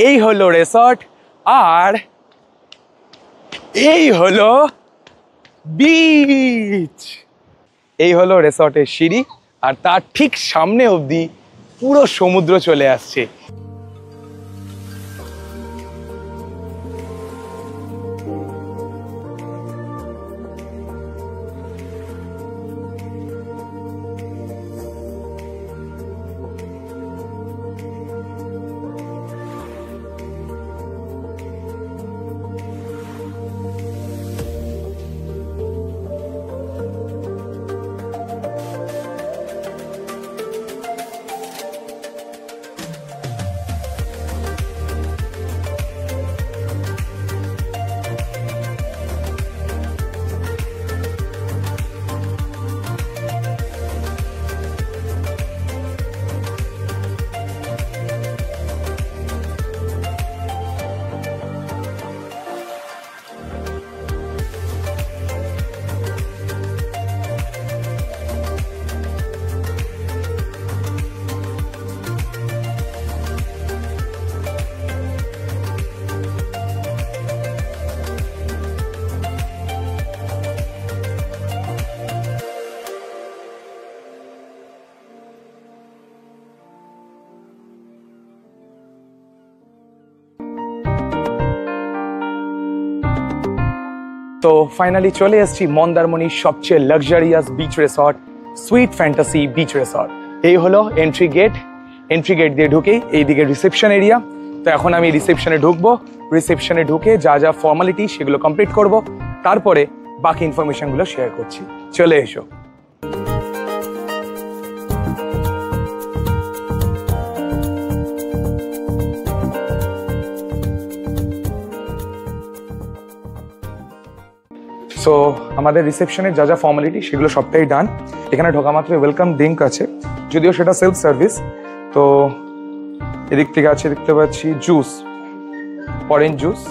এই হলো রিসর্ট আর এই হলো বিচ। এই হলো রিসর্টের সিঁড়ি আর তার ঠিক সামনে অবধি পুরো সমুদ্র চলে আসছে। তো ফাইনালি চলে এসেছি মন্দারমণির সবচেয়ে luxurious beach resort sweet fantasy beach resort. এই হলো এন্ট্রি গেট। এন্ট্রি গেট দিয়ে ঢুকেই এইদিকে রিসেপশন এরিয়া। তো এখন আমি রিসেপশনে ঢুকবো। রিসেপশনে ঢুকে যা যা ফর্মালিটি সেগুলো কমপ্লিট করব, তারপরে বাকি ইনফরমেশনগুলো শেয়ার করছি। চলে এসো। সো আমাদের রিসেপশনের যা যা ফর্মালিটি সেগুলো সবটাই ডান। এখানে ঢোকা মাত্র ওয়েলকাম ড্রিঙ্ক আছে, যদিও সেটা সেলফ সার্ভিস। তো এদিক থেকে আছে দেখতে পাচ্ছি জুস, অরেঞ্জ জুস।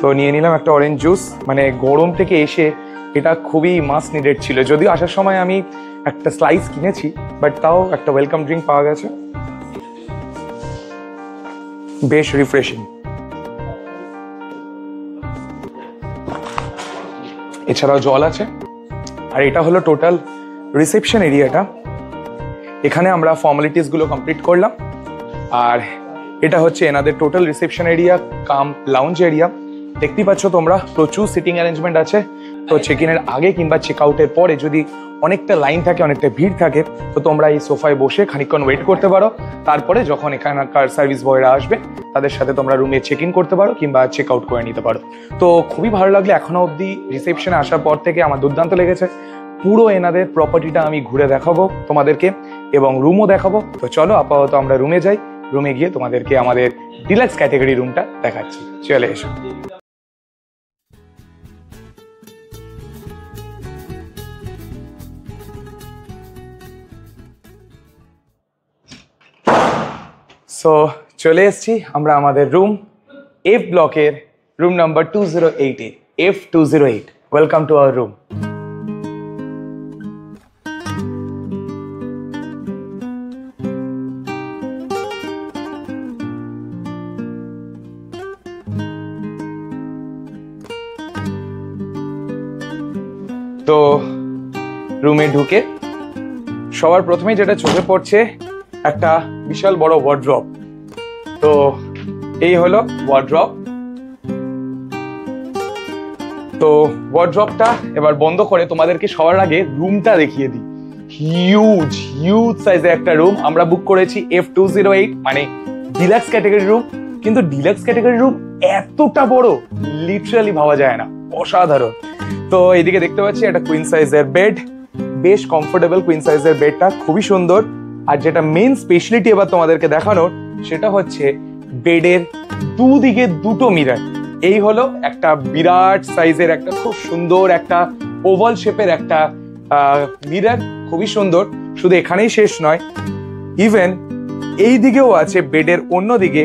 তো নিয়ে নিলাম একটা অরেঞ্জ জুস। মানে গরম থেকে এসে এটা খুবই মাস্ট নিডেড ছিল, যদিও আসার সময় আমি একটা স্লাইস কিনেছি, বাট তাও একটা ওয়েলকাম ড্রিঙ্ক পাওয়া গেছে, বেশ রিফ্রেশিং। এছাড়াও জল আছে। আর এটা হলো টোটাল রিসেপশন এরিয়াটা। এখানে আমরা ফর্মালিটিস গুলো কমপ্লিট করলাম। আর এটা হচ্ছে এনাদের টোটাল রিসেপশন এরিয়া কাম লাউঞ্জ এরিয়া। দেখতেই পাচ্ছ তোমরা প্রচুর সিটিং অ্যারেঞ্জমেন্ট আছে। তো চেক ইনের আগে কিংবা চেক আউটের পরে যদি অনেকটা লাইন থাকে, অনেকটা ভিড় থাকে, তো তোমরা এই সোফায় বসে খানিকক্ষণ ওয়েট করতে পারো। তারপরে যখন এখানকার সার্ভিস বয়রা আসবে তাদের সাথে তোমরা রুমে চেক ইন করতে পারো কিংবা চেক আউট করে নিতে পারো। তো খুবই ভালো লাগলো। এখনো অবধি রিসেপশনে আসার পর থেকে আমার দুর্দান্ত লেগেছে। পুরো এনাদের প্রপার্টিটা আমি ঘুরে দেখাবো তোমাদেরকে এবং রুমও দেখাবো। তো চলো আপাতত আমরা রুমে যাই। রুমে গিয়ে তোমাদেরকে আমাদের ডিলাক্স ক্যাটাগরি রুমটা দেখাচ্ছি। চলে এসো। সো চলে এসেছি আমরা আমাদের রুম, এফ ব্লকের room number 208 F208। Welcome to our room. তো রুমে ঢুকে সবার প্রথমে যেটা চোখে পড়ছে একটা বিশাল বড় ওয়ার্ড্রপ। তো এই হলো ওয়ার্ড্রপ। তো ওয়ার্ড্রপটা এবার বন্ধ করে তোমাদেরকে সবার আগে রুমটা দেখিয়ে দিই। হিউজ সাইজের একটা রুম আমরা বুক করেছি F208, মানে ডিলাক্স ক্যাটাগরি রুম। কিন্তু ডিলাক্স ক্যাটাগরি রুম এতটা বড় লিটারালি ভাবা যায় না, অসাধারণ। তো এইদিকে দেখতে পাচ্ছি একটা কুইন সাইজের বেড, বেশ কমফোর্টেবল কুইন সাইজের বেডটা, খুবই সুন্দর। আর যেটা মেইন স্পেশালিটি এবার তোমাদেরকে দেখানোর সেটা হচ্ছে বেডের দুদিকে দুটো মিরর। এই হলো একটা বিরাট সাইজের একটা খুব সুন্দর একটা ওভাল শেপের একটা মিরর, খুবই সুন্দর। শুধু এখানেই শেষ নয়, ইভেন এই দিকেও আছে বেডের অন্যদিকে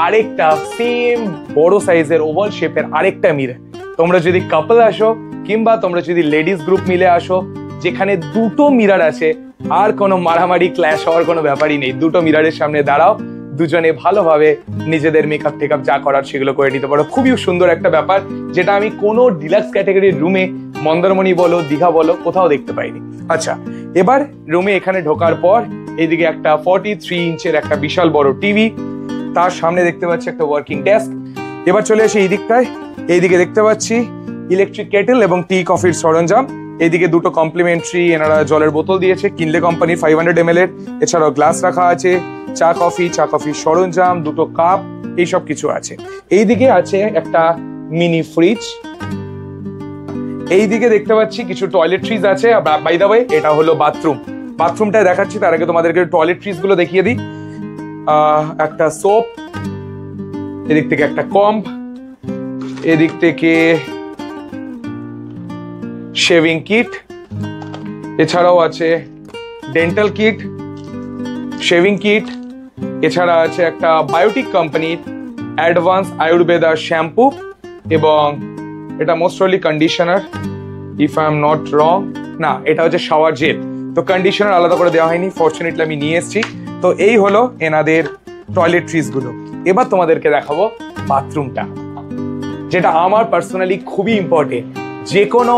আরেকটা সেম বড় সাইজের ওভাল শেপের আরেকটা মিরর। তোমরা যদি কাপল আসো কিংবা তোমরা যদি লেডিস গ্রুপ মিলে আসো, যেখানে দুটো মিরর আছে আর কোনো মারামারি ক্ল্যাশ হওয়ার কোনো ব্যাপারই নেই। দুটো মিররের সামনে দাঁড়াও, দুজনে ভালোভাবে নিজেদের মেকআপ টেকআপ যা করার সেগুলো করে নিতে পারো। খুবই সুন্দর একটা ব্যাপার, যেটা আমি কোনো ডিলাক্স ক্যাটাগরির রুমে মন্দারমণি বলো, দীঘা বলো, কোথাও দেখতে পাইনি। আচ্ছা, এবার রুমে এখানে ঢোকার পর এইদিকে একটা 43 ইঞ্চের একটা বিশাল বড় টিভি, তার সামনে দেখতে পাচ্ছি একটা ওয়ার্কিং ডেস্ক। এবার চলে আসি এই দিকটায়, এইদিকে দেখতে পাচ্ছি ইলেকট্রিক কেটেল এবং টি কফির সরঞ্জাম। এইদিকে দুটো কমপ্লিমেন্টারি এনারা জলের বোতল দিয়েছে, কিনলে কোম্পানি 500 ml এর। এছাড়াও গ্লাস রাখা আছে, চা কফির সরঞ্জাম, দুটো কাপ, এইসব কিছু আছে। এইদিকে আছে একটা মিনি ফ্রিজ। এইদিকে দেখতে পাচ্ছি কিছু টয়লেট্রিজ আছে। বাই দ্য ওয়ে, এটা হলো বাথরুম। বাথরুমটা দেখাচ্ছি, তার আগে তোমাদেরকে টয়লেট্রিজ গুলো দেখিয়ে দিই। একটা সোপ, এদিক থেকে একটা কম্ব, এদিক থেকে শেভিং কিট, এছাড়াও আছে ডেন্টাল কিট, শেভিং কিট, এছাড়া আছে একটা বায়োটিক কোম্পানির অ্যাডভান্স আয়ুর্বেদা শ্যাম্পু, এবং এটা most probably conditioner, if I am not wrong. না, এটা হচ্ছে শাওয়ার জেল। তো কন্ডিশনার আলাদা করে দেওয়া হয়নি, ফরচুনেটলি আমি নিয়ে এসেছি। তো এই হলো এনাদের টয়লেট্রিজ গুলো। এবার তোমাদেরকে দেখাবো বাথরুমটা, যেটা আমার পার্সোনালি খুবই ইম্পর্টেন্ট। যে কোনো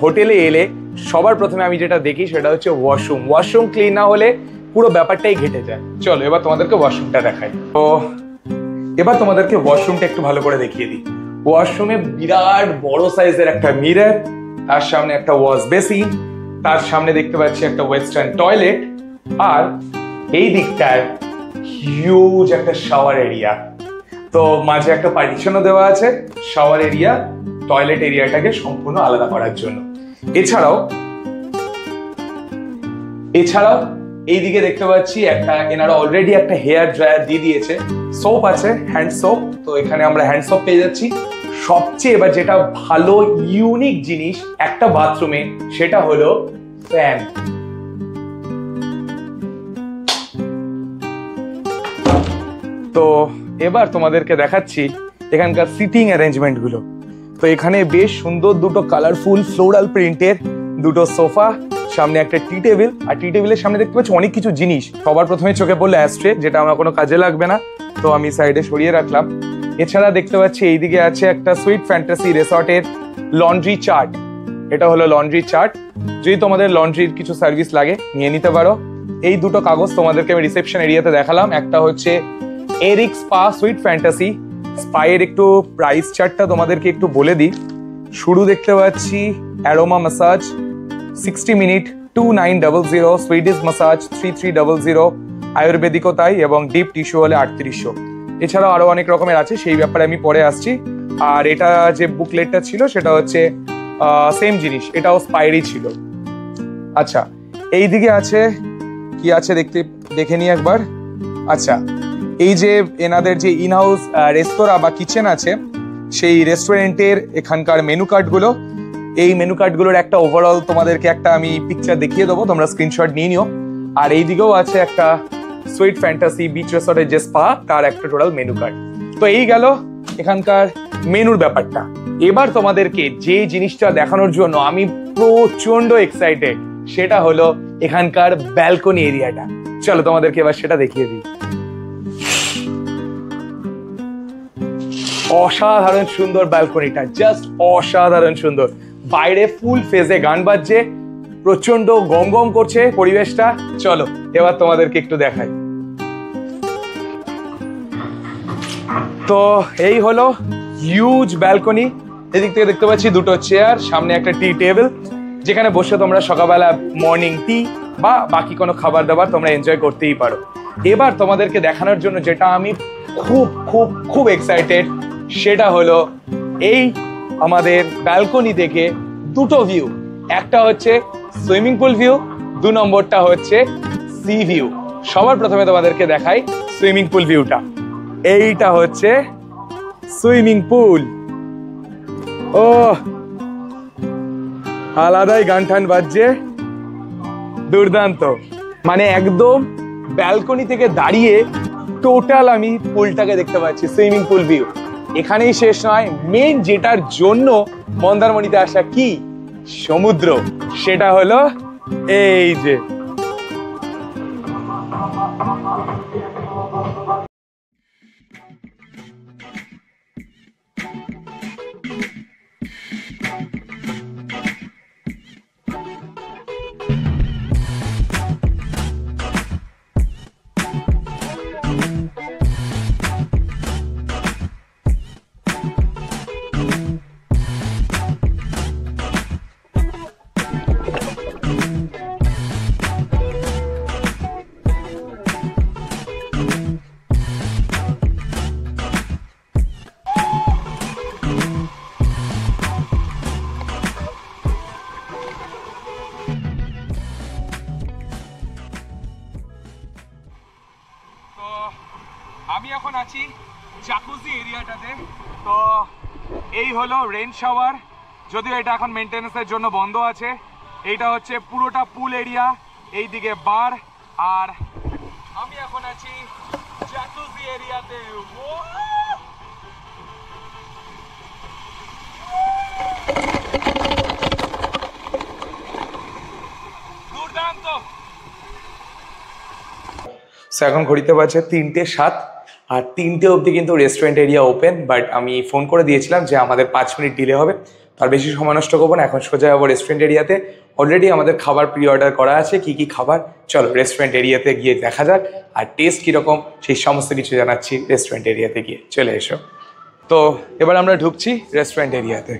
হোটেলে এলে সবার প্রথমে আমি যেটা দেখি সেটা হচ্ছে ওয়াশরুম। ওয়াশরুম ক্লিন না হলে পুরো ব্যাপারটাই ঘেটে যায়। চলো এবার তোমাদেরকে ওয়াশরুমটা দেখাই। তো এবার তোমাদেরকে ওয়াশরুমটা একটু ভালো করে দেখিয়ে দিই। ওয়াশরুমে বিরাট বড় সাইজের একটা মিরর, তার সামনে একটা ওয়াশ বেসিন, তার সামনে দেখতে পাচ্ছি একটা ওয়েস্টার্ন টয়লেট, আর এই দিকটায় হিউজ একটা শাওয়ার এরিয়া। তো মাঝে একটা পার্টিশনও দেওয়া আছে শাওয়ার এরিয়া টয়লেট এরিয়াটাকে সম্পূর্ণ আলাদা করার জন্য। এছাড়াও এইদিকে দেখতে পাচ্ছি এনারা অলরেডি একটা হেয়ার ড্রায়ার দিয়ে দিয়েছে, সোপ আছে, হ্যান্ড সোপ। তো এখানে আমরা হ্যান্ড সোপ পেয়ে যাচ্ছি। সবচেয়ে এবার যেটা ভালো ইউনিক জিনিস একটা বাথরুমে, সেটা হলো ফ্যান। তো এবার তোমাদেরকে দেখাচ্ছি এখানকার সিটিং অ্যারেঞ্জমেন্ট গুলো। তো এখানে বেশ সুন্দর দুটো কালারফুল ফ্লোরাল প্রিন্টের দুটো সোফা, সামনে একটা টি টেবিল, আর টি টেবিলের সামনে দেখতে পাচ্ছি অনেক কিছু জিনিস। সবার প্রথমে চোখে পড়লো অ্যাস্ট্রে, যেটা আমার কোনো কাজে লাগবে না, তো আমি সাইডে সরিয়ে রাখলাম। এছাড়া দেখতে পাচ্ছি এইদিকে আছে একটা সুইট ফ্যান্টাসি রিসর্টের লন্ড্রি চার্ট। এটা হলো লন্ড্রি চার্ট, যদি তোমাদের লন্ড্রির কিছু সার্ভিস লাগে নিয়ে নিতে পারো। এই দুটো কাগজ তোমাদেরকে আমি রিসেপশন এরিয়াতে দেখালাম। একটা হচ্ছে এরিক স্পা সুইট ফ্যান্টাসি। স্পায়ের একটু প্রাইস চার্টটা তোমাদেরকে একটু বলে দিই। শুরু দেখতে পাচ্ছি aroma massage 60 minute 2900, Swedish massage 3300, আয়ুর্বেদিকও তাই, এবং ডিপ টিস্যু হলে 3800। এছাড়াও আরো অনেক রকমের আছে, সেই ব্যাপারে আমি পরে আসছি। আর এটা যে বুকলেটটা ছিল সেটা হচ্ছে সেম জিনিস, এটাও স্পাইরই ছিল। আচ্ছা, এইদিকে আছে কি আছে দেখে নিই একবার। আচ্ছা, এই যে এনাদের যে ইনহাউস রেস্তোরাঁ বা কিচেন আছে, সেই রেস্টুরেন্টের এখানকার মেনু কার্ডগুলো, এই মেনু কার্ডগুলোর একটা ওভারঅল তোমাদেরকে একটা আমি পিকচার দেখিয়ে দেবো, তোমরা স্ক্রিনশট নিয়ে নিও। আর এইদিকেও আছে একটা সুইট ফ্যান্টাসি বিচ রিসর্টের যে স্পা, তার একটা টোটাল মেনু কার্ড। তো এই গেল এখানকার মেনুর ব্যাপারটা। এবার তোমাদেরকে যে জিনিসটা দেখানোর জন্য আমি প্রচন্ড এক্সাইটেড, সেটা হলো এখানকার ব্যালকনি এরিয়াটা। চলো তোমাদেরকে এবার সেটা দেখিয়ে দিই। অসাধারণ সুন্দর ব্যালকনিটা, জাস্ট অসাধারণ সুন্দর। বাইরে ফুল ফেজে গান বাজছে, প্রচন্ড গম গম করছে পরিবেশটা। চলো এবার তোমাদেরকে একটু দেখাই। তো এই হলো হিউজ ব্যালকনি। এদিক থেকে দেখতে পাচ্ছি দুটো চেয়ার, সামনে একটা টি টেবিল, যেখানে বসে তোমরা সকালবেলা মর্নিং টি বা বাকি কোনো খাবার দাবার তোমরা এনজয় করতেই পারো। এবার তোমাদেরকে দেখানোর জন্য যেটা আমি খুব খুব খুব এক্সাইটেড, সেটা হলো এই আমাদের ব্যালকনি থেকে দুটো ভিউ। একটা হচ্ছে সুইমিং পুল ভিউ, 2 নম্বরটা হচ্ছে সি ভিউ। সবার প্রথমে তোমাদেরকে দেখাই সুইমিং পুল ভিউটা। এইটা হচ্ছে সুইমিং পুল। ও আলাদাই গান টান বাজছে, দুর্দান্ত। মানে একদম ব্যালকনি থেকে দাঁড়িয়ে টোটাল আমি পুলটাকে দেখতে পাচ্ছি, সুইমিং পুল ভিউ। এখানেই শেষ নয়, মেন যেটার জন্য মন্দারমণিতে আসা, কি সমুদ্র, সেটা হলো এই যে আমি এখন আছি জাকুজি এরিয়াটাতে। তো এই হলো রেন শাওয়ার, যদিও এটা এখন মেনটেন্যান্সের জন্য বন্ধ আছে। এইটা হচ্ছে পুরোটা পুল এরিয়া, এইদিকে বার, আর আমি এখন আছি জাকুজি এরিয়াতে। দুর্দান্ত। এখন ঘড়িতে বাজে 3:07 আর 3টে অবধি কিন্তু রেস্টুরেন্ট এরিয়া ওপেন, বাট আমি ফোন করে দিয়েছিলাম যে আমাদের 5 মিনিট ডিলে হবে, তার বেশি সময় নষ্ট করবো না। এখন সোজা যাবো রেস্টুরেন্ট এরিয়াতে। অলরেডি আমাদের খাবার প্রি অর্ডার করা আছে। কি কি খাবার, চলো রেস্টুরেন্ট এরিয়াতে গিয়ে দেখা যাক, আর টেস্ট কীরকম সেই সমস্ত কিছু জানাচ্ছি রেস্টুরেন্ট এরিয়াতে গিয়ে। চলে এসো। তো এবার আমরা ঢুকছি রেস্টুরেন্ট এরিয়াতে।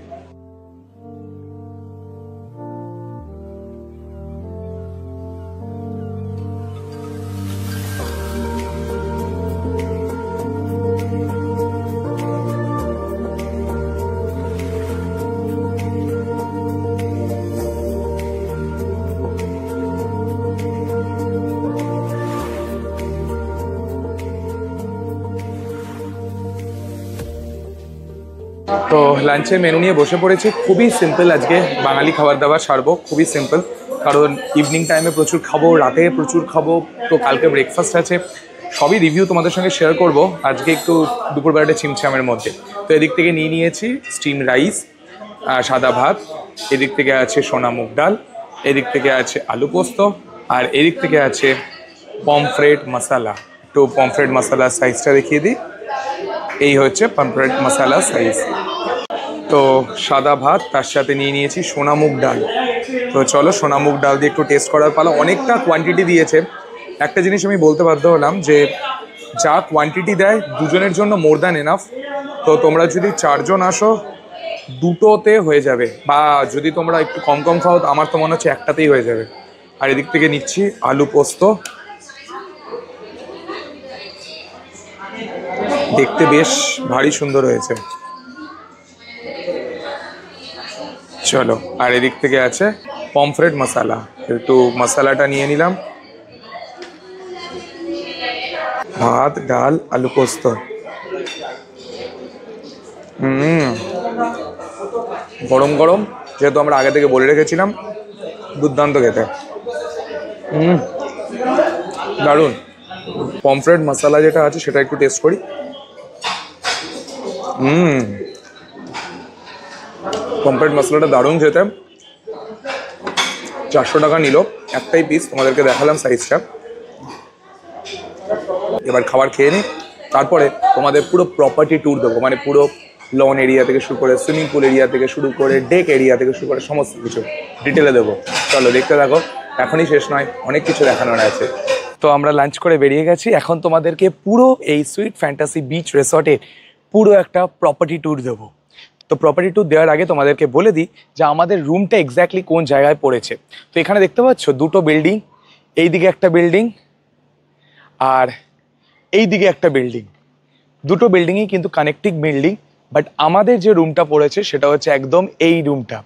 তো লাঞ্চের মেনু নিয়ে বসে পড়েছি। খুবই সিম্পল, আজকে বাঙালি খাবার দাবার সারবো, খুবই সিম্পল, কারণ ইভিনিং টাইমে প্রচুর খাবো, রাতে প্রচুর খাবো, তো কালকে ব্রেকফাস্ট আছে, সবই রিভিউ তোমাদের সঙ্গে শেয়ার করব। আজকে একটু দুপুরবেলাটা ছিমছামের মধ্যে। তো এদিক থেকে নিয়ে নিয়েছি স্টিম রাইস, সাদা ভাত, এদিক থেকে আছে সোনা মুগ ডাল, এদিক থেকে আছে আলু পোস্ত, আর এদিক থেকে আছে পমফ্রেট মশালা। তো পমফ্রেট মশালার সাইজটা দেখিয়ে দিই, এই হচ্ছে পমফ্রেট মশালা সাইজ। তো সাদা ভাত, তার সাথে নিয়ে নিয়েছি সোনা মুগ ডাল। তো চলো সোনা মুগ ডাল দিয়ে একটু টেস্ট করার পালা। অনেকটা কোয়ান্টিটি দিয়েছে। একটা জিনিস আমি বলতে বাধ্য হলাম যে যা কোয়ান্টিটি দেয় দুজনের জন্য মোর দ্যান এনাফ। তো তোমরা যদি 4 জন আসো দুটোতে হয়ে যাবে, বা যদি তোমরা একটু কম কম খাও আমার তো মনে হচ্ছে একটাতেই হয়ে যাবে। আর এদিক থেকে নিচ্ছি আলু পোস্ত, দেখতে বেশ ভারী সুন্দর হয়েছে। চলো, আর এদিক থেকে আছে পমফ্রেট মশালা, একটু মশালাটা নিয়ে নিলাম। ভাত, ডাল, আলু পোস্ত, গরম গরম, যেহেতু আমরা আগে থেকে বলে রেখেছিলাম, দুর্দান্ত খেতে। দারুণ। পমফ্রেট মশালা যেটা আছে সেটা একটু টেস্ট করি। পমফ্রেট মশলাটা দারুণ খেতে। 400 টাকা নিল একটাই পিস, তোমাদেরকে দেখালাম সাইজটা। এবার খাবার খেয়ে নিই, তারপরে তোমাদের পুরো প্রপার্টি ট্যুর দেবো, মানে পুরো লন এরিয়া থেকে শুরু করে সুইমিং পুল এরিয়া থেকে শুরু করে ডেক এরিয়া থেকে শুরু করে সমস্ত কিছু ডিটেলে দেবো। চলো দেখতে থাকো, এখনই শেষ নয়, অনেক কিছু দেখানোর আছে। তো আমরা লাঞ্চ করে বেরিয়ে গেছি, এখন তোমাদেরকে পুরো এই সুইট ফ্যান্টাসি বিচ রিসর্টের পুরো একটা প্রপার্টি ট্যুর দেবো। তো প্রপার্টি ট্যুর দেওয়ার আগে তোমাদেরকে বলে দিই যে আমাদের রুমটা এক্স্যাক্টলি কোন জায়গায় পড়েছে। তো এখানে দেখতে পাচ্ছ দুটো বিল্ডিং, এইদিকে একটা বিল্ডিং আর এইদিকে একটা বিল্ডিং, দুটো বিল্ডিংই কিন্তু কানেক্টিং বিল্ডিং, বাট আমাদের যে রুমটা পড়েছে সেটা হচ্ছে একদম এই রুমটা।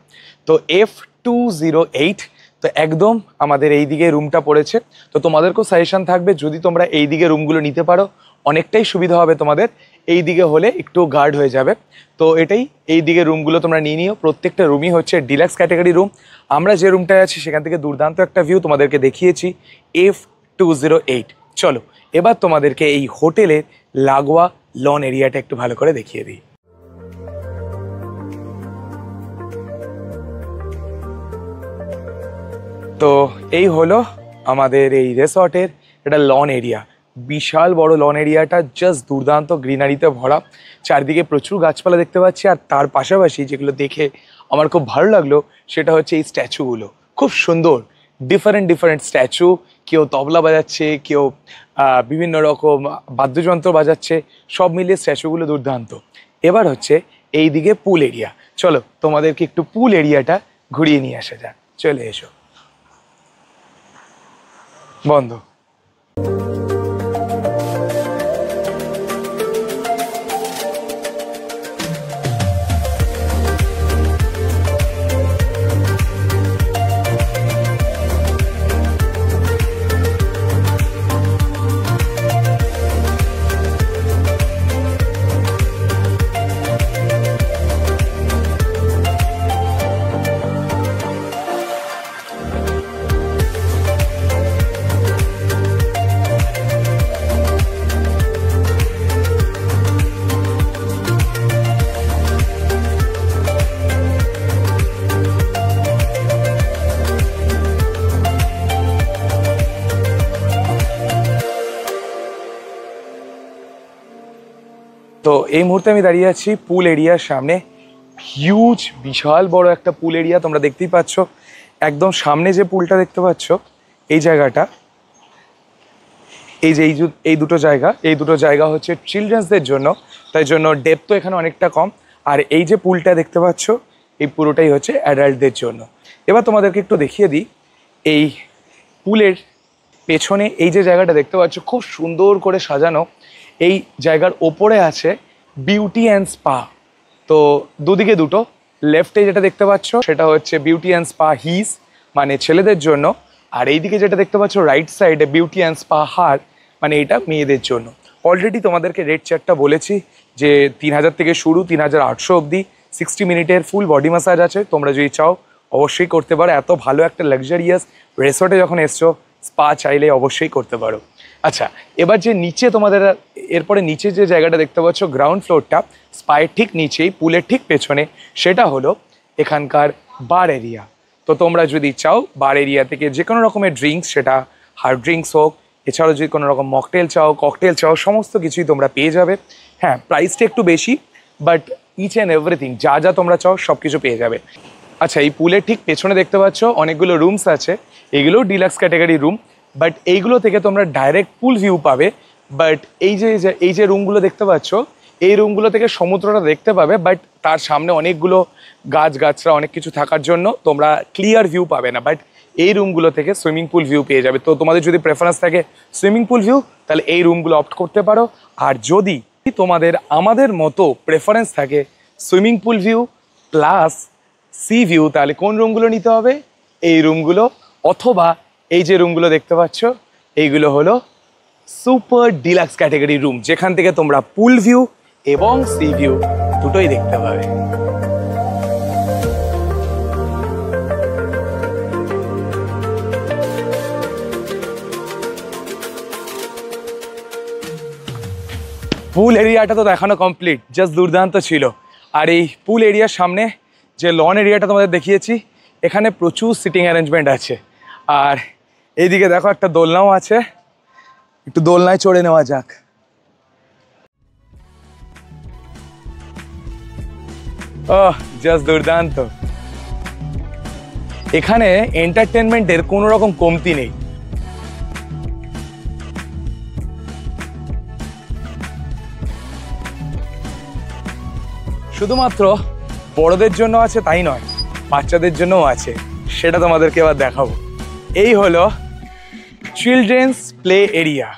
তো F208, তো একদম আমাদের এই দিকে রুমটা পড়েছে। তো তোমাদেরকেও সাজেশন থাকবে, যদি তোমরা এই দিকে রুমগুলো নিতে পারো অনেকটাই সুবিধা হবে তোমাদের, এই দিকে হলে একটু গার্ড হয়ে যাবে। তো এটাই, এই দিকে রুমগুলো তোমরা নিয়ে নিও। প্রত্যেকটা রুমই হচ্ছে ডিলাক্স ক্যাটাগরি রুম। আমরা যে রুমটায় আছি সেখান থেকে দুর্দান্ত একটা ভিউ তোমাদেরকে দেখিয়েছি, F208। চলো এবার তোমাদেরকে এই হোটেলের লাগোয়া লন এরিয়াটা একটু ভালো করে দেখিয়ে দিই। তো এই হলো আমাদের এই রিসর্টের এটা লন এরিয়া। বিশাল বড় লন এরিয়াটা জাস্ট দুর্দান্ত গ্রিনারিতে ভরা, চারদিকে প্রচুর গাছপালা দেখতে পাচ্ছি। আর তার পাশাপাশি যেগুলো দেখে আমার খুব ভালো লাগলো সেটা হচ্ছে এই স্ট্যাচুগুলো, খুব সুন্দর ডিফারেন্ট ডিফারেন্ট স্ট্যাচু। কেউ তবলা বাজাচ্ছে, কেউ বিভিন্ন রকম বাদ্যযন্ত্র বাজাচ্ছে, সব মিলিয়ে স্ট্যাচুগুলো দুর্দান্ত। এবার হচ্ছে এই দিকে পুল এরিয়া, চলো তোমাদেরকে একটু পুল এরিয়াটা ঘুরিয়ে নিয়ে আসা যাক, চলে এসো। বন্ধ। তো এই মুহূর্তে আমি দাঁড়িয়ে আছি পুল এরিয়ার সামনে। হিউজ বিশাল বড় একটা পুল এরিয়া তোমরা দেখতেই পাচ্ছ। একদম সামনে যে পুলটা দেখতে পাচ্ছ, এই জায়গাটা, এই যে এই দুটো জায়গা হচ্ছে চিলড্রেন্সদের জন্য, তাই জন্য ডেপথ তো এখানে অনেকটা কম। আর এই যে পুলটা দেখতে পাচ্ছ, এই পুরোটাই হচ্ছে অ্যাডাল্টদের জন্য। এবার তোমাদেরকে একটু দেখিয়ে দিই, এই পুলের পেছনে এই যে জায়গাটা দেখতে পাচ্ছ খুব সুন্দর করে সাজানো, এই জায়গার ওপরে আছে বিউটি অ্যান্ড স্পা। তো দুদিকে দুটো, লেফটে যেটা দেখতে পাচ্ছ সেটা হচ্ছে বিউটি অ্যান্ড স্পা হিজ, মানে ছেলেদের জন্য। আর এইদিকে যেটা দেখতে পাচ্ছ রাইট সাইডে বিউটি অ্যান্ড স্পা হার, মানে এটা মেয়েদের জন্য। অলরেডি তোমাদেরকে রেট চার্টটা বলেছি যে 3000 থেকে শুরু, 3800 অবধি 60 মিনিটের ফুল বডি ম্যাসাজ আছে। তোমরা যদি চাও অবশ্যই করতে পারো, এত ভালো একটা লাক্সারিয়াস রিসর্টে যখন এসছো, স্পা চাইলে অবশ্যই করতে পারো। আচ্ছা, এবার যে নিচে তোমাদের, এরপরে নিচে যে জায়গাটা দেখতে পাচ্ছ গ্রাউন্ড ফ্লোরটা, স্পায়ের ঠিক নিচেই পুলের ঠিক পেছনে, সেটা হলো এখানকার বার এরিয়া। তো তোমরা যদি চাও বার এরিয়া থেকে যে কোনো রকমের ড্রিঙ্কস, সেটা হার্ড ড্রিঙ্কস হোক, এছাড়াও যদি কোনো রকম মকটেল চাও, ককটেল চাও, সমস্ত কিছুই তোমরা পেয়ে যাবে। হ্যাঁ, প্রাইসটা একটু বেশি, বাট ইচ অ্যান্ড এভরিথিং যা যা তোমরা চাও সব কিছু পেয়ে যাবে। আচ্ছা, এই পুলের ঠিক পেছনে দেখতে পাচ্ছ অনেকগুলো রুমস আছে, এগুলো ডিলাক্স ক্যাটাগরি রুম, বাট এইগুলো থেকে তোমরা ডাইরেক্ট পুল ভিউ পাবে। বাট এই যে রুমগুলো দেখতে পাচ্ছ, এই রুমগুলো থেকে সমুদ্রটা দেখতে পাবে, বাট তার সামনে অনেকগুলো গাছরা অনেক কিছু থাকার জন্য তোমরা ক্লিয়ার ভিউ পাবে না। বাট এই রুমগুলো থেকে সুইমিং পুল ভিউ পেয়ে যাবে। তো তোমাদের যদি প্রেফারেন্স থাকে সুইমিং পুল ভিউ, তাহলে এই রুমগুলো অপ্ট করতে পারো। আর যদি তোমাদের আমাদের মতো প্রেফারেন্স থাকে swimming pool view plus C view, তাহলে কোন রুমগুলো নিতে হবে? এই রুমগুলো, অথবা এই যে রুমগুলো দেখতে পাচ্ছ, এইগুলো হলো সুপার ডিলাক্স ক্যাটাগরি রুম, যেখান থেকে তোমরা পুল ভিউ এবং সি ভিউ দুটোই দেখতে পাবে। পুল এরিয়াটা তো দেখানো কমপ্লিট, জাস্ট দুর্দান্ত ছিল। আর এই পুল এরিয়ার সামনে যে লন এরিয়াটা তোমাদের দেখিয়েছি, এখানে প্রচুর সিটিং অ্যারেঞ্জমেন্ট আছে। আর এইদিকে দেখো একটা দোলনাও আছে, একটু দোলনায় চড়ে নেওয়া যাক। ওহ, জাস্ট দুর্দান্ত। এখানে এন্টারটেনমেন্টের কোনো রকম কমতি নেই। শুধুমাত্র বড়দের জন্য আছে তাই নয়, বাচ্চাদের জন্যও আছে, সেটা তোমাদেরকে এবার দেখাবো। এই হলো চিলড্রেন্স প্লে এরিয়া।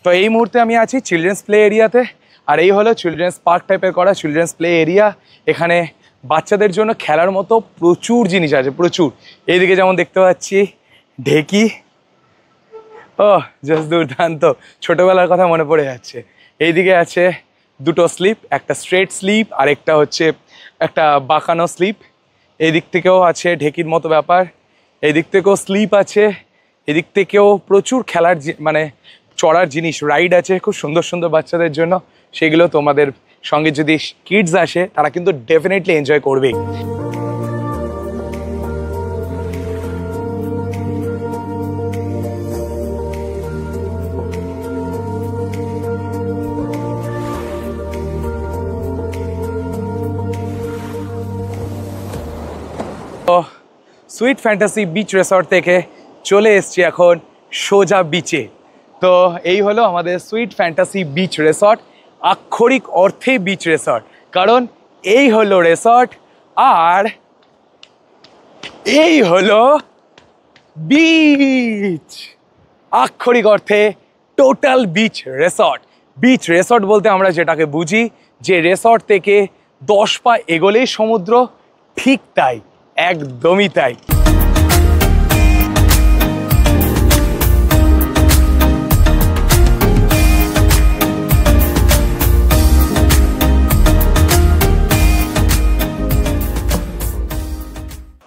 তো এই মুহূর্তে আমি আছি চিলড্রেন্স প্লে এরিয়াতে, আর এই হলো চিলড্রেন্স পার্ক টাইপের করা চিলড্রেন্স প্লে এরিয়া। এখানে বাচ্চাদের জন্য খেলার মতো প্রচুর জিনিস আছে, প্রচুর। এইদিকে যেমন দেখতে পাচ্ছি ঢেকি, ও জাস্ট দুর্দান্ত, ছোটবেলার কথা মনে পড়ে যাচ্ছে। এইদিকে আছে দুটো স্লিপ, একটা স্ট্রেট স্লিপ আর একটা হচ্ছে একটা বাঁকানো স্লিপ। এই দিক থেকেও আছে ঢেকির মতো ব্যাপার, এই দিক থেকেও স্লিপ আছে, এদিক থেকেও প্রচুর খেলার মানে চড়ার জিনিস রাইড আছে খুব সুন্দর সুন্দর বাচ্চাদের জন্য, সেগুলো তোমাদের সঙ্গে যদি কিডস আসে তারা কিন্তু ডেফিনেটলি এনজয় করবেই। সুইট ফ্যান্টাসি বিচ রিসর্ট থেকে চলে এসছি এখন সোজা বিচে। তো এই হলো আমাদের সুইট ফ্যান্টাসি বিচ রিসর্ট, আক্ষরিক অর্থে বিচ রিসর্ট, কারণ এই হলো রিসর্ট আর এই হলো বিচ। আক্ষরিক অর্থে total beach resort. Beach resort বলতে আমরা যেটাকে বুঝি যে রিসর্ট থেকে 10 পা এগোলেই সমুদ্র, ঠিক তাই, একদমই তাই।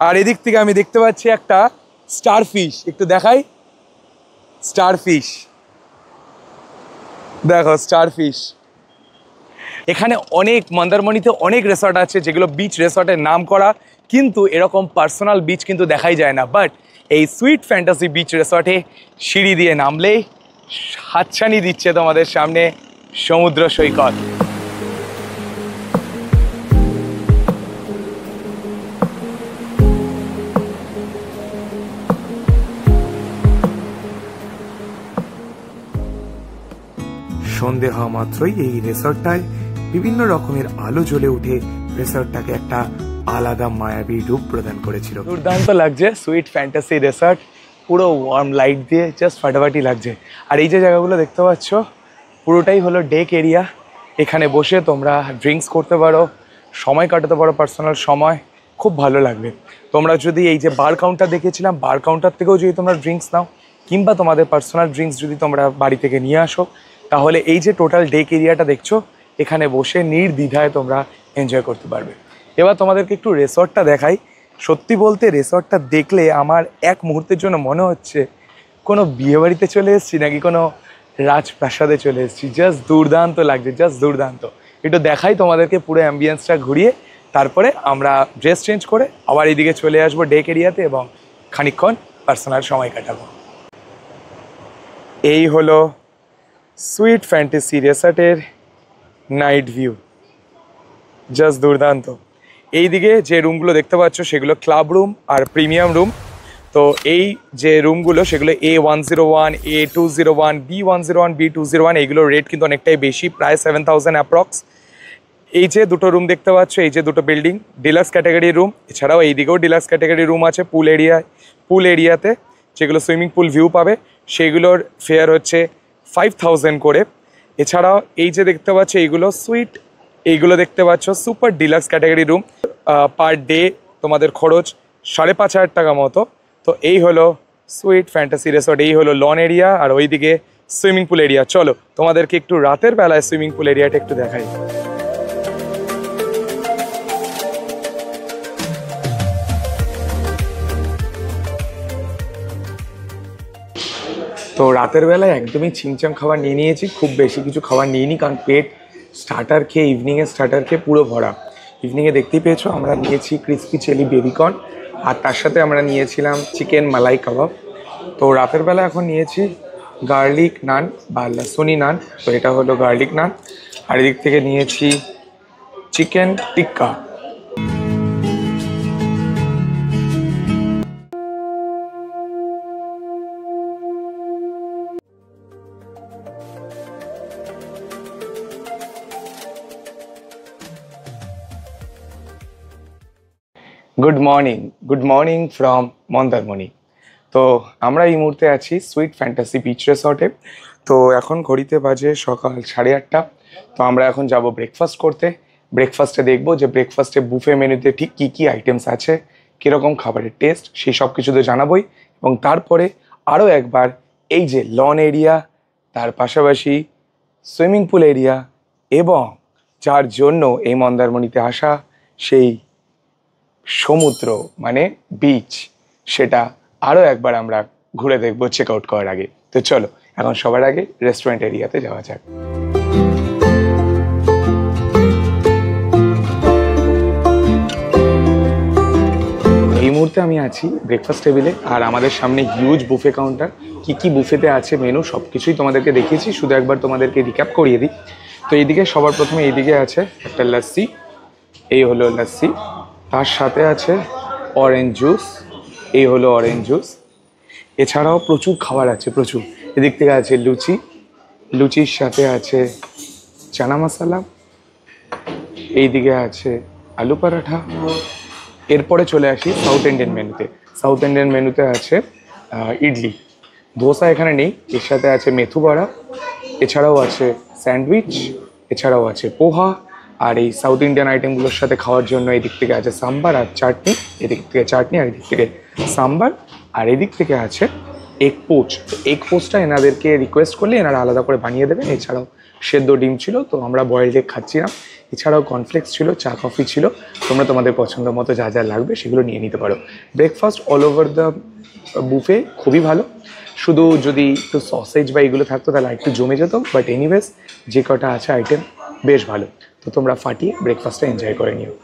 আর এদিক থেকে আমি দেখতে পাচ্ছি একটা স্টারফিশ, একটু দেখাই। স্টারফিশ দেখো, স্টারফিশ। এখানে অনেক, মন্দারমণিতে অনেক রিসর্ট আছে যেগুলো বিচ রিসর্টের নাম করা, কিন্তু এরকম পার্সোনাল বিচ কিন্তু দেখাই যায় না। বাট এই সুইট ফ্যান্টাসি বিচ রিসর্টে সিঁড়ি দিয়ে নামলেই হাতছানি দিচ্ছে তোমাদের সামনে সমুদ্র সৈকত। সন্ধে হওয়া মাত্রই এই রিসর্টটায় বিভিন্ন রকমের আলো জ্বলে উঠে রিসর্টটাকে একটা আলাদা মায়াবী রূপ প্রদান করেছিল। দুর্দান্ত লাগছে সুইট ফ্যান্টাসি রিসর্ট, পুরো ওয়ার্ম লাইট দিয়ে জাস্ট ফাটাফাটি লাগছে। আর এই যে জায়গাগুলো দেখতে পাচ্ছ পুরোটাই হলো ডেক এরিয়া। এখানে বসে তোমরা ড্রিঙ্কস করতে পারো, সময় কাটাতে পারো, পার্সোনাল সময়, খুব ভালো লাগবে। তোমরা যদি এই যে বার কাউন্টার দেখেছিলাম, বার কাউন্টার থেকেও যদি তোমরা ড্রিঙ্কস নাও কিংবা তোমাদের পার্সোনাল ড্রিঙ্কস যদি তোমরা বাড়ি থেকে নিয়ে আসো, তাহলে এই যে টোটাল ডেক এরিয়াটা দেখছো এখানে বসে নির্দ্বিধায় তোমরা এনজয় করতে পারবে। এবার তোমাদেরকে একটু রিসর্টটা দেখাই। সত্যি বলতে রিসর্টটা দেখলে আমার এক মুহূর্তের জন্য মনে হচ্ছে কোনো বিয়েবাড়িতে চলে এসেছি নাকি কোনো রাজপ্রাসাদে চলে এসেছি। জাস্ট দুর্দান্ত লাগছে, জাস্ট দুর্দান্ত। একটু দেখাই তোমাদেরকে পুরো অ্যাম্বিয়েন্সটা ঘুরিয়ে, তারপরে আমরা ড্রেস চেঞ্জ করে আবার এইদিকে চলে আসবো ডেক এরিয়াতে এবং খানিকক্ষণ পার্সোনাল সময় কাটাবো। এই হলো সুইট ফ্যান্টাসি রিসর্টের নাইট ভিউ, জাস্ট দুর্দান্ত। এইদিকে যে রুমগুলো দেখতে পাচ্ছ সেগুলো ক্লাব রুম আর প্রিমিয়াম রুম। তো এই যে রুমগুলো সেগুলো A101, A201, B101, B201, এইগুলোর রেট কিন্তু অনেকটাই বেশি, প্রায় 7000 অ্যাপ্রক্স। এই যে দুটো রুম দেখতে পাচ্ছ, এই যে দুটো বিল্ডিং ডিলাক্স ক্যাটাগরি রুম। এছাড়াও এইদিকেও ডিলাক্স ক্যাটাগরি রুম আছে পুল এরিয়াতে, যেগুলো সুইমিং পুল ভিউ পাবে, সেগুলোর ফেয়ার হচ্ছে 5000 করে। এছাড়াও এই যে দেখতে পাচ্ছ এইগুলো সুইট, এইগুলো দেখতে পাচ্ছ super deluxe category room. Per day তোমাদের খরচ 5500 টাকা মতো। তো এই হলো সুইট ফ্যান্টাসি রিসর্ট, এই হলো লন এরিয়া আর ওইদিকে সুইমিং পুল এরিয়া। চলো তোমাদেরকে একটু রাতের বেলায় সুইমিং পুল এরিয়াটা একটু দেখাই। তো রাতের বেলায় একদমই ছিমছাম খাবার নিয়ে নিয়েছি, খুব বেশি কিছু খাবার নিইনি, কারণ পেট স্টার্টার খেয়ে, ইভিনিংয়ে স্টার্টার খেয়ে পুরো ভরা। ইভিনিংয়ে দেখতেই পেয়েছো আমরা নিয়েছি ক্রিসপি চিলি বেবিকর্ন, আর তার সাথে আমরা নিয়েছিলাম চিকেন মালাই কাবাব। তো রাতের বেলা এখন নিয়েছি গার্লিক নান বা লসুনি নান, তো এটা হলো গার্লিক নান। আর এদিক থেকে নিয়েছি chicken tikka. Good morning from Mandarmani. তো আমরা এই মুহূর্তে আছি সুইট ফ্যান্টাসি বিচ রিসর্টে। তো এখন ঘড়িতে বাজে সকাল 8:30। তো আমরা এখন যাব ব্রেকফাস্ট করতে। ব্রেকফাস্টে দেখবো যে ব্রেকফাস্টে বুফে মেনুতে ঠিক কী কী আইটেমস আছে, কীরকম খাবারের টেস্ট, সেই সব কিছু তো জানাবোই। এবং তারপরে আরও একবার এই যে লন এরিয়া, তার পাশাপাশি সুইমিং পুল এরিয়া এবং যার জন্য এই মন্দারমণিতে আসা সেই সমুদ্র মানে বিচ, সেটা আরও একবার আমরা ঘুরে দেখবো চেক আউট করার আগে। তো চলো এখন সবার আগে রেস্টুরেন্ট এরিয়াতে যাওয়া যাক। এই মুহূর্তে আমি আছি ব্রেকফাস্ট টেবিলে, আর আমাদের সামনে হিউজ বুফে কাউন্টার। কি বুফেতে আছে মেনু সব কিছুই তোমাদেরকে দেখিয়েছি, শুধু একবার তোমাদেরকে রিক্যাপ করিয়ে দিই। তো এইদিকে সবার প্রথমে এইদিকে আছে একটা লস্যি, এই হলো লস্যি, তার সাথে আছে অরেঞ্জ জুস, এই হলো অরেঞ্জ জুস। এছাড়াও প্রচুর খাবার আছে, প্রচুর। এদিক থেকে আছে লুচি, লুচির সাথে আছে চানা মশলা, এইদিকে আছে আলু পরাঠা। এরপরে চলে আসি সাউথ ইন্ডিয়ান মেনুতে। সাউথ ইন্ডিয়ান মেনুতে আছে ইডলি, ধোসা এখানে নেই, এর সাথে আছে মেথু বড়া, এছাড়াও আছে স্যান্ডউইচ, এছাড়াও আছে পোহা। আর এই সাউথ ইন্ডিয়ান আইটেমগুলোর সাথে খাওয়ার জন্য এদিক থেকে আছে সাম্বার আর চাটনি, এদিক থেকে চাটনি আর এদিক থেকে সাম্বার। আর এদিক থেকে আছে এগ পোচ। এগ পোচটা এনাদেরকে রিকোয়েস্ট করলে এনারা আলাদা করে বানিয়ে দেবেন। এছাড়াও সেদ্ধ ডিম ছিল, তো আমরা বয়েলড এগ খাচ্ছিলাম। এছাড়াও কর্নফ্লেক্স ছিল, চা কফি ছিল। তোমরা তোমাদের পছন্দ মতো যা যা লাগবে সেগুলো নিয়ে নিতে পারো। Breakfast all over the buffet খুবই ভালো, শুধু যদি একটু সসেজ বা এগুলো থাকতো তাহলে একটু জমে যেত, বাট এনিওয়েজ যে কটা আছে আইটেম বেশ ভালো। তো তোমরা ফাটিয়ে ব্রেকফাস্টটা এনজয় করে নিও।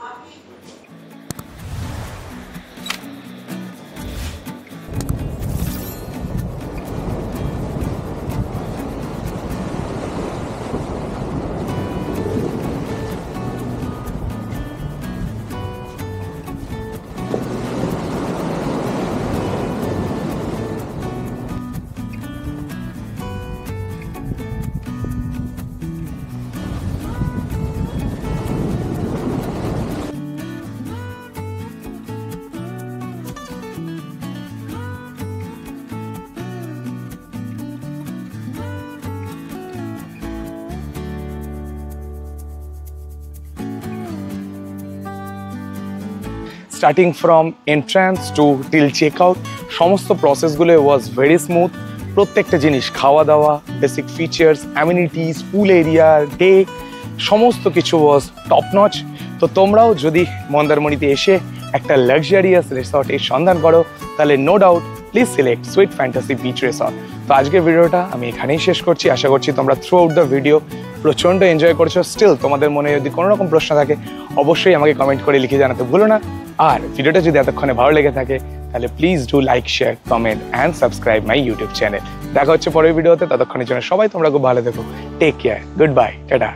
Starting from entrance to till check out সমস্ত প্রসেসগুলো ওয়াজ ভেরি স্মুথ। প্রত্যেকটা জিনিস, খাওয়া দাওয়া, basic features, amenities, pool area, day, সমস্ত কিছু ওয়াজ টপ নচ। তো তোমরাও যদি মন্দারমণিতে এসে একটা লাক্সারিয়াস রিসর্টের সন্ধান করো তাহলে no doubt please select sweet fantasy beach resort. তো আজকের ভিডিওটা আমি এখানেই শেষ করছি। আশা করছি তোমরা থ্রু আউট দ্য ভিডিও প্রচণ্ড এনজয় করেছো। স্টিল তোমাদের মনে যদি কোনো রকম প্রশ্ন থাকে অবশ্যই আমাকে কমেন্ট করে লিখে জানাতে ভুলো না। আর ভিডিওটা যদি এতক্ষণে ভালো লেগে থাকে তাহলে please do like, share, comment and subscribe my YouTube channel. দেখা হচ্ছে পরের ভিডিওতে, ততক্ষণের জন্য সবাই তোমরা খুব ভালো থেকো। Take care, good bye, tata.